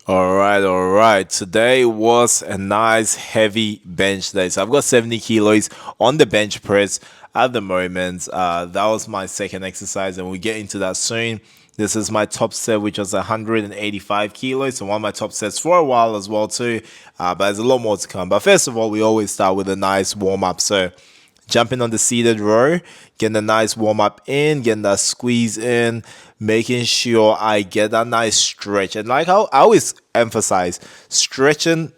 All right. Today was a nice heavy bench day. So I've got 70 kilos on the bench press at the moment. That was my second exercise, and we'll get into that soon. This is my top set, which was 185 kilos. So one of my top sets for a while as well too. But there's a lot more to come. But first of all, we always start with a nice warm up. So jumping on the seated row, getting a nice warm up in, getting that squeeze in, making sure I get that nice stretch. And like how I always emphasize, stretching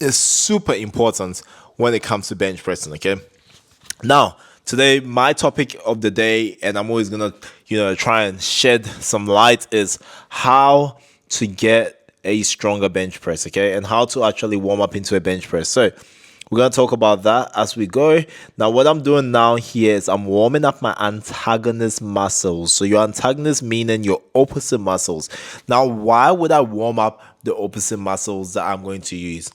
is super important when it comes to bench pressing. Okay. Now, today my topic of the day, and I'm always gonna, try and shed some light, is how to get a stronger bench press, okay, and how to actually warm up into a bench press. So we're gonna talk about that as we go. Now, what I'm doing now here is I'm warming up my antagonist muscles. So your antagonist meaning your opposite muscles. Now, why would I warm up the opposite muscles that I'm going to use?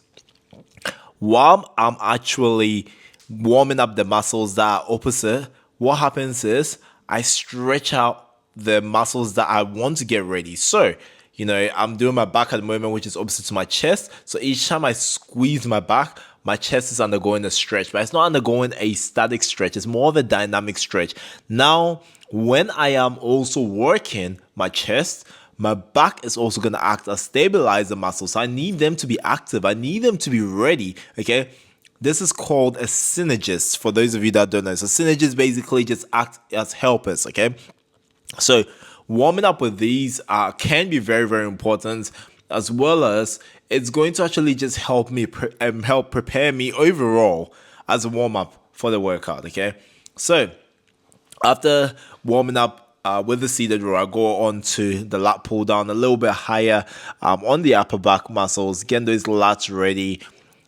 While I'm actually warming up the muscles that are opposite, what happens is I stretch out the muscles that I want to get ready. So, I'm doing my back at the moment, which is opposite to my chest. So each time I squeeze my back, my chest is undergoing a stretch, but it's not undergoing a static stretch. It's more of a dynamic stretch. Now, when I am also working my chest, my back is also going to act as stabilizer muscles. So I need them to be active. I need them to be ready. Okay. This is called a synergist for those of you that don't know. So synergists basically just act as helpers. Okay. So warming up with these can be very, very important, as well as it's going to actually just help me help prepare me overall as a warm up for the workout. Okay. So after warming up with the seated row, I go on to the lat pull down a little bit higher on the upper back muscles, getting those lats ready.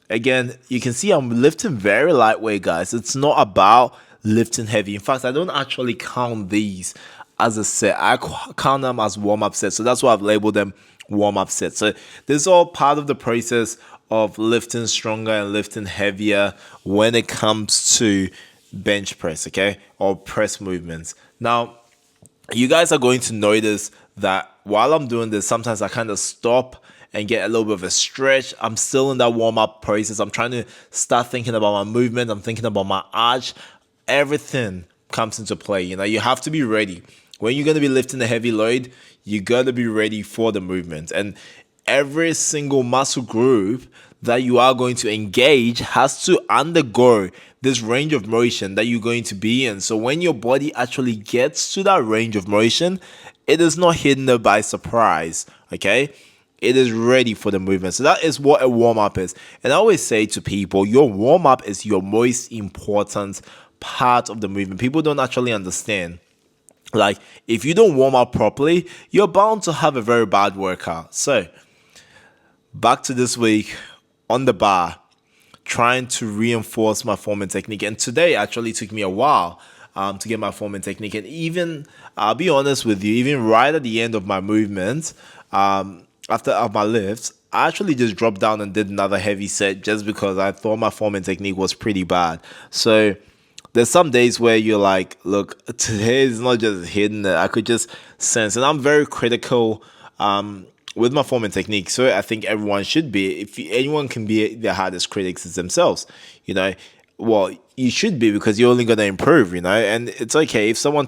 Again, you can see I'm lifting very lightweight, guys. It's not about lifting heavy. In fact, I don't actually count these as a set. I count them as warm-up sets. So that's why I've labeled them warm-up sets. So this is all part of the process of lifting stronger and lifting heavier when it comes to bench press, okay, or press movements. Now, you guys are going to notice that while I'm doing this, sometimes I kind of stop and get a little bit of a stretch. I'm still in that warm-up process. I'm trying to start thinking about my movement. I'm thinking about my arch. Everything comes into play. You have to be ready. When you're going to be lifting a heavy load, you got to be ready for the movement. And every single muscle group that you are going to engage has to undergo this range of motion that you're going to be in. So when your body actually gets to that range of motion, it is not hidden by surprise, okay? It is ready for the movement. So that is what a warm-up is. And I always say to people, your warm-up is your most important part of the movement. People don't actually understand. Like, if you don't warm up properly, you're bound to have a very bad workout. So, back to this week on the bar, trying to reinforce my form and technique. And today actually took me a while to get my form and technique. And even, I'll be honest with you, even right at the end of my movement, after my lifts, I actually just dropped down and did another heavy set just because I thought my form and technique was pretty bad. So there's some days where you're like, look, today is not just hidden. I could just sense, and I'm very critical with my form and technique. So I think everyone should be. If anyone can be their hardest critics is themselves, well, you should be, because you're only going to improve, and it's okay if someone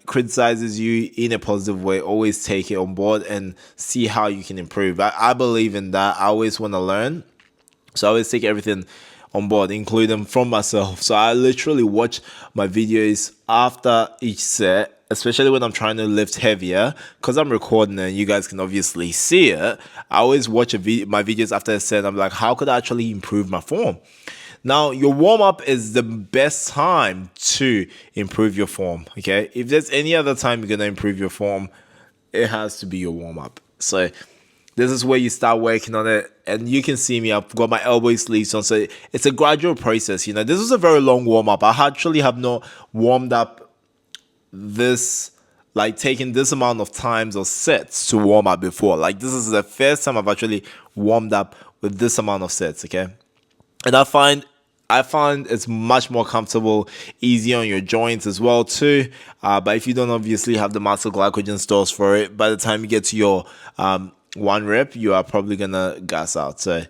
criticizes you in a positive way. Always take it on board and see how you can improve. I believe in that. I always want to learn, so I always take everything on board, including from myself. So I literally watch my videos after each set, especially when I'm trying to lift heavier, because I'm recording and you guys can obviously see it. I always watch my videos after a set. I'm like, how could I actually improve my form? Now, your warm-up is the best time to improve your form, okay? If there's any other time you're going to improve your form, it has to be your warm-up. So this is where you start working on it. And you can see me, I've got my elbow sleeves on. So it's a gradual process. This is a very long warm-up. I actually have not warmed up this, taking this amount of times or sets to warm up before. This is the first time I've actually warmed up with this amount of sets, okay? And I find it's much more comfortable, easy on your joints as well too. But if you don't obviously have the muscle glycogen stores for it, by the time you get to your one rep, you are probably gonna gas out. So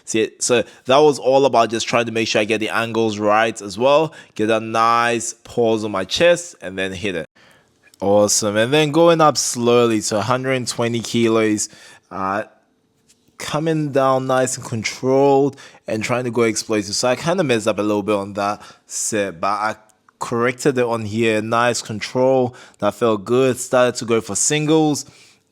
see, so that was all about just trying to make sure I get the angles right as well, get a nice pause on my chest, and then hit it. Awesome. And then going up slowly to 120 kilos, uh, coming down nice and controlled and trying to go explosive. So I kind of messed up a little bit on that set, but I corrected it on here. Nice control. That felt good. Started to go for singles,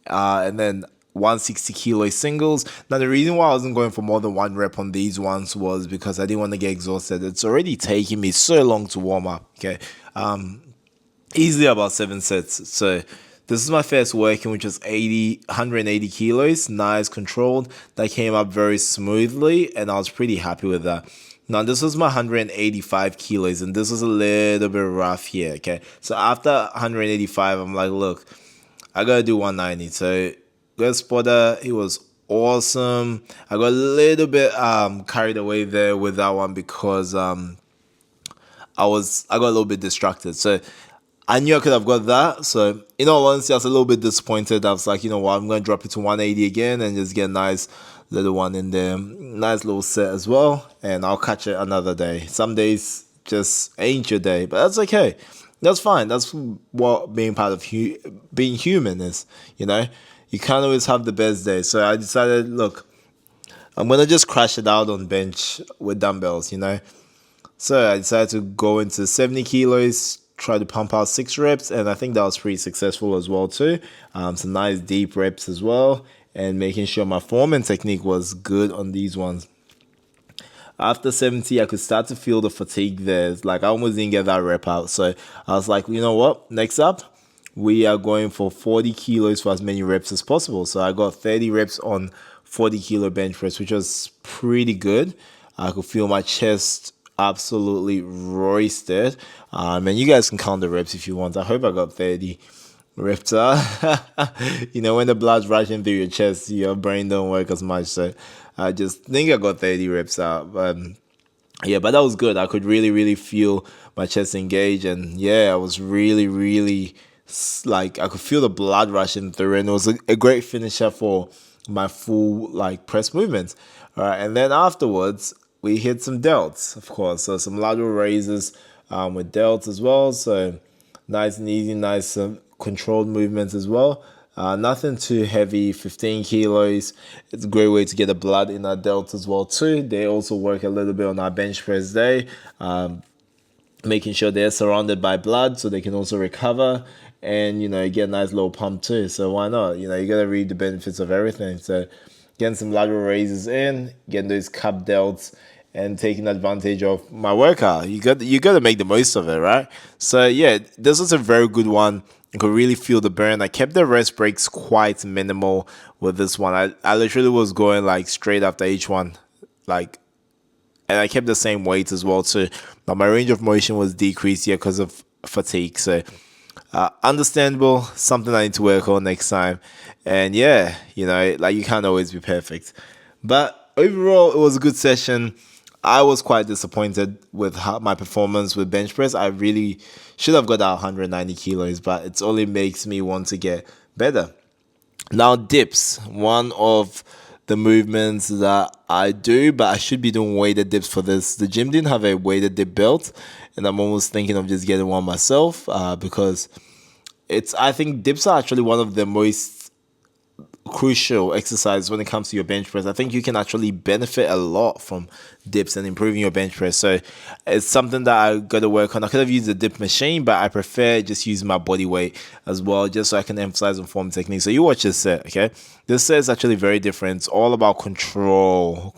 and then 160 kilo singles. Now the reason why I wasn't going for more than one rep on these ones was because I didn't want to get exhausted. It's already taking me so long to warm up. Okay. Easily about 7 sets. So this is my first working, which was 180 kilos, nice controlled. That came up very smoothly, and I was pretty happy with that. Now this was my 185 kilos, and this was a little bit rough here. Okay, so after 185, I'm like, look, I gotta do 190. So good spotter, he was awesome. I got a little bit carried away there with that one because I got a little bit distracted. So I knew I could have got that. So in all honesty, I was a little bit disappointed. I was like, you know what, I'm going to drop it to 180 again and just get a nice little one in there. Nice little set as well. And I'll catch it another day. Some days just ain't your day, but that's okay. That's fine. That's what being part of being human is, you know. You can't always have the best day. So I decided, look, I'm going to just crash it out on bench with dumbbells, you know. So I decided to go into 70 kilos, try to pump out 6 reps, and I think that was pretty successful as well too. Some nice deep reps as well, and making sure my form and technique was good on these ones. After 70, I could start to feel the fatigue there. It's like I almost didn't get that rep out. So I was like, you know what? Next up, we are going for 40 kilos for as many reps as possible. So I got 30 reps on 40 kilo bench press, which was pretty good. I could feel my chest absolutely roasted. And you guys can count the reps if you want. I hope I got 30 reps out. You know, when the blood's rushing through your chest, your brain don't work as much. So I just think I got 30 reps out. Yeah, but that was good. I could really, really feel my chest engage. And yeah, I was really, really like, I could feel the blood rushing through. And it was a great finisher for my full like press movements. All right. And then afterwards, we hit some delts, of course. So some lateral raises with delts as well. So nice and easy, nice controlled movements as well. Nothing too heavy, 15 kilos. It's a great way to get the blood in our delts as well too. They also work a little bit on our bench press day, making sure they're surrounded by blood so they can also recover. And, you know, you get a nice little pump too. So why not? You know, you got to reap the benefits of everything. So getting some lateral raises in, getting those cup delts, and taking advantage of my workout. You got to make the most of it, right? So yeah, this was a very good one. You could really feel the burn. I kept the rest breaks quite minimal with this one. I literally was going like straight after each one, like, and I kept the same weight as well too. Now my range of motion was decreased here because of fatigue. So understandable, something I need to work on next time. And yeah, you know, like you can't always be perfect. But overall, it was a good session. I was quite disappointed with my performance with bench press. I really should have got out 190 kilos, but it only makes me want to get better. Now, dips, one of the movements that I do, but I should be doing weighted dips for this. The gym didn't have a weighted dip belt, and I'm almost thinking of just getting one myself because I think dips are actually one of the most crucial exercise when it comes to your bench press. I think you can actually benefit a lot from dips and improving your bench press. So it's something that I got to work on. I could have used a dip machine, but I prefer just using my body weight as well, just so I can emphasize on form technique. So you watch this set, okay? This set is actually very different. It's all about control,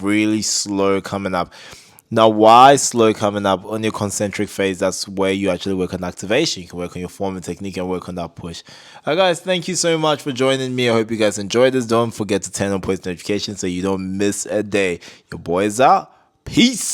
really slow coming up. Now, why slow coming up on your concentric phase? That's where you actually work on activation. You can work on your form and technique and work on that push. All right, guys, thank you so much for joining me. I hope you guys enjoyed this. Don't forget to turn on post notifications so you don't miss a day. Your boy is out. Peace.